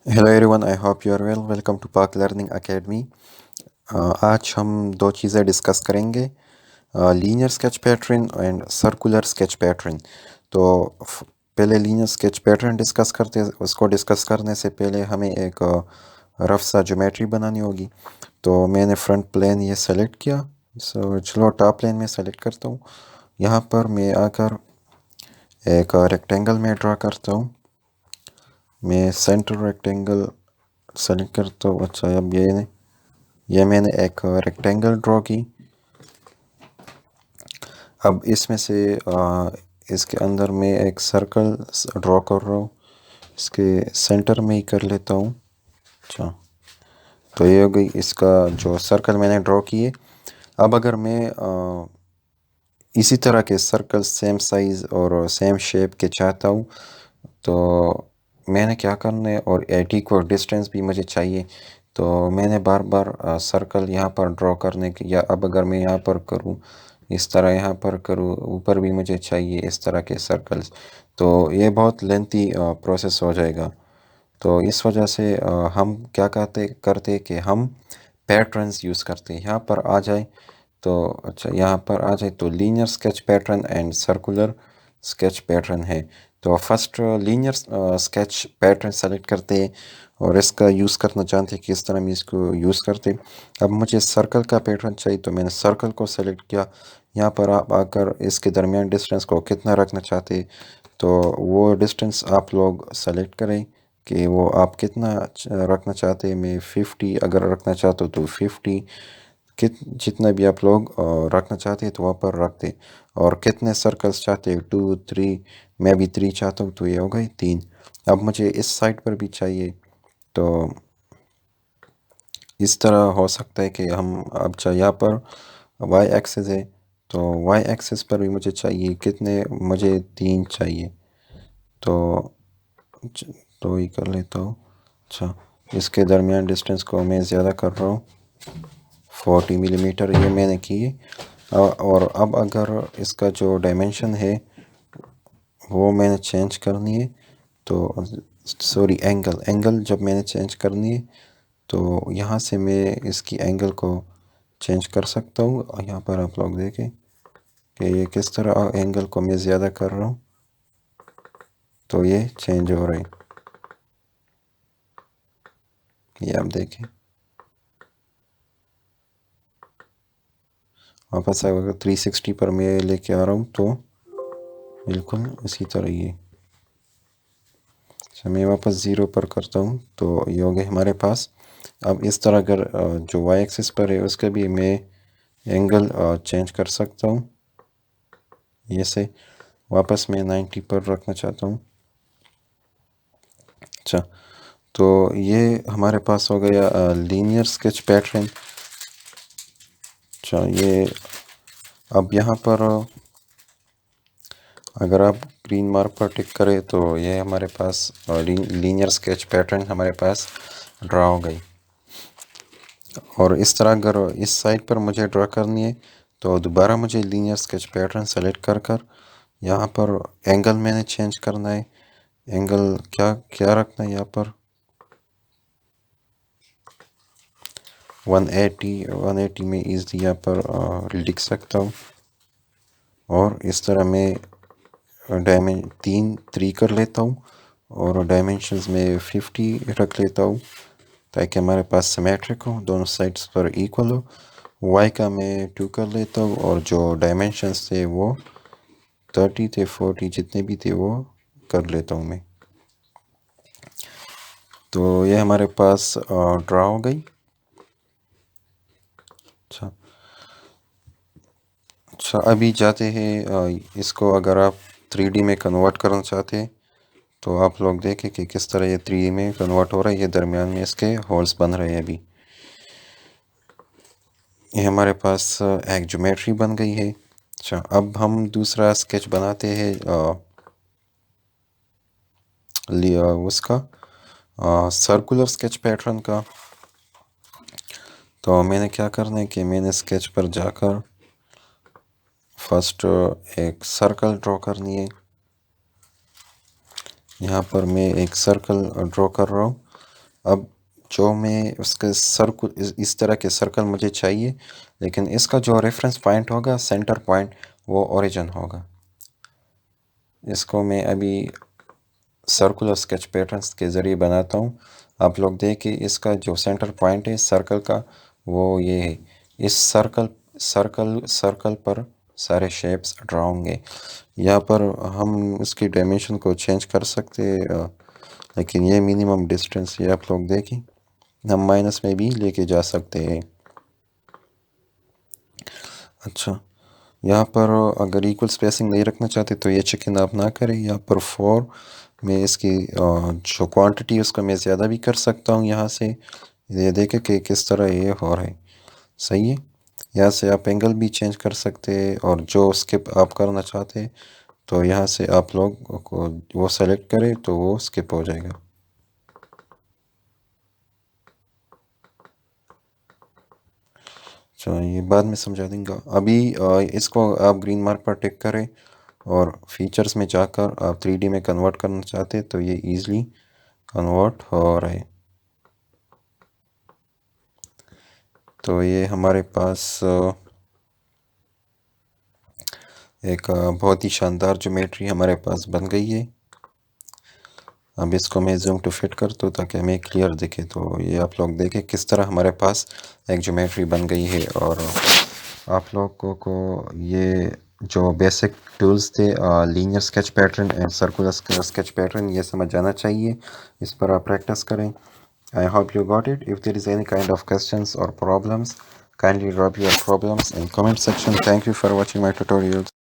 Hello everyone, I hope you are well. Welcome to Pak learning academy. आज हम दो चीज़ें डिस्कस करेंगे, linear sketch pattern and circular sketch pattern. तो पहले लीनियर स्केच पैटर्न डिस्कस करते, उसको डिस्कस करने से पहले हमें एक रफ सा ज्योमेट्री बनानी होगी। तो मैंने फ्रंट प्लेन ये सेलेक्ट किया। चलो टॉप प्लेन में सेलेक्ट करता हूँ। यहाँ पर मैं आकर एक रेक्टेंगल में ड्रा करता हूँ। मैं सेंटर रेक्टेंगल सेलेक्ट करता हूँ। अच्छा, अब ये मैंने एक रेक्टेंगल ड्रॉ की। अब इसमें से इसके अंदर मैं एक सर्कल ड्रॉ कर रहा हूँ। इसके सेंटर में ही कर लेता हूँ। अच्छा, तो ये हो गई इसका जो सर्कल मैंने ड्रॉ किए। अब अगर मैं इसी तरह के सर्कल सेम साइज़ और सेम शेप के चाहता हूँ, तो मैंने क्या करना है, और 80 को डिस्टेंस भी मुझे चाहिए। तो मैंने बार बार सर्कल यहाँ पर ड्रॉ करने की, या अब अगर मैं यहाँ पर करूँ, इस तरह यहाँ पर करूँ, ऊपर भी मुझे चाहिए इस तरह के सर्कल्स। तो ये बहुत लेंथी प्रोसेस हो जाएगा। तो इस वजह से हम क्या करते कि हम पैटर्न्स यूज़ करते हैं। यहाँ पर आ जाए तो अच्छा, यहाँ पर आ जाए तो linear sketch pattern and circular sketch pattern है। तो first linear sketch pattern select करते हैं और इसका यूज़ करना चाहते हैं कि इस तरह हम इसको यूज़ करते हैं। अब मुझे सर्कल का पैटर्न चाहिए, तो मैंने सर्कल को सेलेक्ट किया। यहाँ पर आप आकर इसके दरमियान डिस्टेंस को कितना रखना चाहते हैं, तो वो डिस्टेंस आप लोग सेलेक्ट करें कि वो आप कितना रखना चाहते हैं। मैं 50 अगर रखना चाहता हूँ तो 50, जितना भी आप लोग रखना चाहते हैं तो वहाँ पर रख दें। और कितने सर्कल्स चाहते हैं, 2 3, मैं भी 3 चाहता हूँ, तो ये हो गई 3। अब मुझे इस साइड पर भी चाहिए, तो इस तरह हो सकता है कि हम अब चाहे यहाँ पर वाई एक्सिस है, तो वाई एक्सिस पर भी मुझे चाहिए कितने, मुझे 3 चाहिए। तो तो ये कर लेता हूँ। अच्छा, इसके दरमियान डिस्टेंस को मैं ज़्यादा कर रहा हूँ, 40 मिलीमीटर ये मैंने किए। और अब अगर इसका जो डायमेंशन है वो मैंने चेंज करनी है, तो सॉरी एंगल जब मैंने चेंज करनी है, तो यहाँ से मैं इसकी एंगल को चेंज कर सकता हूँ। और यहाँ पर आप लोग देखें कि ये किस तरह एंगल को मैं ज़्यादा कर रहा हूँ, तो ये चेंज हो रहा है, ये आप देखें। वापस अगर 360 पर मैं लेके आ रहा हूँ तो बिल्कुल इसी तरह ये। अच्छा, मैं वापस 0 पर करता हूँ, तो ये हो गए हमारे पास। अब इस तरह अगर जो वाई एक्सिस पर है उसका भी मैं एंगल चेंज कर सकता हूँ। ये से वापस मैं 90 पर रखना चाहता हूँ। अच्छा, तो ये हमारे पास हो गया लीनियर स्केच पैटर्न। अच्छा, ये अब यहाँ पर अगर आप ग्रीन मार्क पर टिक करें तो ये हमारे पास लीनियर स्केच पैटर्न हमारे पास ड्रा हो गई। और इस तरह अगर इस साइड पर मुझे ड्रा करनी है, तो दोबारा मुझे लीनियर स्केच पैटर्न सेलेक्ट कर यहाँ पर एंगल मैंने चेंज करना है। एंगल क्या क्या रखना है, यहाँ पर 180 में ईज़िली यहाँ पर लिख सकता हूँ। और इस तरह मैं तीन कर लेता हूँ और डायमेंशंस में 50 रख लेता हूँ, ताकि हमारे पास सिमेट्रिक हो, दोनों साइड्स पर इक्वल हो। वाई का मैं 2 कर लेता हूँ, और जो डायमेंशंस थे वो 30 थे, 40 जितने भी थे वो कर लेता हूँ मैं। तो ये हमारे पास ड्रा हो गई। अच्छा अच्छा, अभी जाते हैं इसको अगर आप 3D में कन्वर्ट करना चाहते हैं, तो आप लोग देखें कि किस तरह ये 3D में कन्वर्ट हो रहा है। ये दरमियान में इसके होल्स बन रहे हैं। अभी ये हमारे पास एक ज्योमेट्री बन गई है। अच्छा, अब हम दूसरा स्केच बनाते हैं उसका सर्कुलर स्केच पैटर्न का। तो मैंने क्या करना है कि मैंने स्केच पर जाकर फर्स्ट एक सर्कल ड्रॉ करनी है। यहाँ पर मैं एक सर्कल ड्रॉ कर रहा हूँ। अब जो मैं उसके सर्कल इस तरह के सर्कल मुझे चाहिए, लेकिन इसका जो रेफरेंस पॉइंट होगा, सेंटर पॉइंट, वो ओरिजिन होगा। इसको मैं अभी सर्कुलर स्केच पैटर्न्स के ज़रिए बनाता हूँ। आप लोग देखिए, इसका जो सेंटर पॉइंट है सर्कल का, वो ये है। इस सर्कल पर सारे शेप्स ड्रा होंगे। यहाँ पर हम इसकी डायमेंशन को चेंज कर सकते हैं, लेकिन ये मिनिमम डिस्टेंस, ये आप लोग देखिए, हम माइनस में भी लेके जा सकते हैं। अच्छा, यहाँ पर अगर इक्वल स्पेसिंग नहीं रखना चाहते तो ये चिकन आप ना करें। यहाँ पर 4 में इसकी जो क्वांटिटी है उसको मैं ज़्यादा भी कर सकता हूँ। यहाँ से ये देखें कि किस तरह ये हो रहा है। सही है। यहाँ से आप एंगल भी चेंज कर सकते हैं, और जो स्किप आप करना चाहते हैं तो यहाँ से आप लोग को वो सेलेक्ट करें तो वो स्किप हो जाएगा। चलो, ये बाद में समझा दूंगा। अभी इसको आप ग्रीन मार्क पर टिक करें, और फीचर्स में जाकर आप 3D में कन्वर्ट करना चाहते हैं तो ये इजीली कन्वर्ट हो रहा है। तो ये हमारे पास एक बहुत ही शानदार ज्योमेट्री हमारे पास बन गई है। अब इसको मैं जूम टू फिट कर दूँ ताकि हमें क्लियर दिखे। तो ये आप लोग देखें किस तरह हमारे पास एक ज्योमेट्री बन गई है। और आप लोगों को ये जो बेसिक टूल्स थे, linear sketch pattern and circular sketch pattern, ये समझ आना चाहिए। इस पर आप प्रैक्टिस करें। I hope you got it. If there is any kind of questions or problems, kindly drop your problems in comment section. Thank you for watching my tutorials.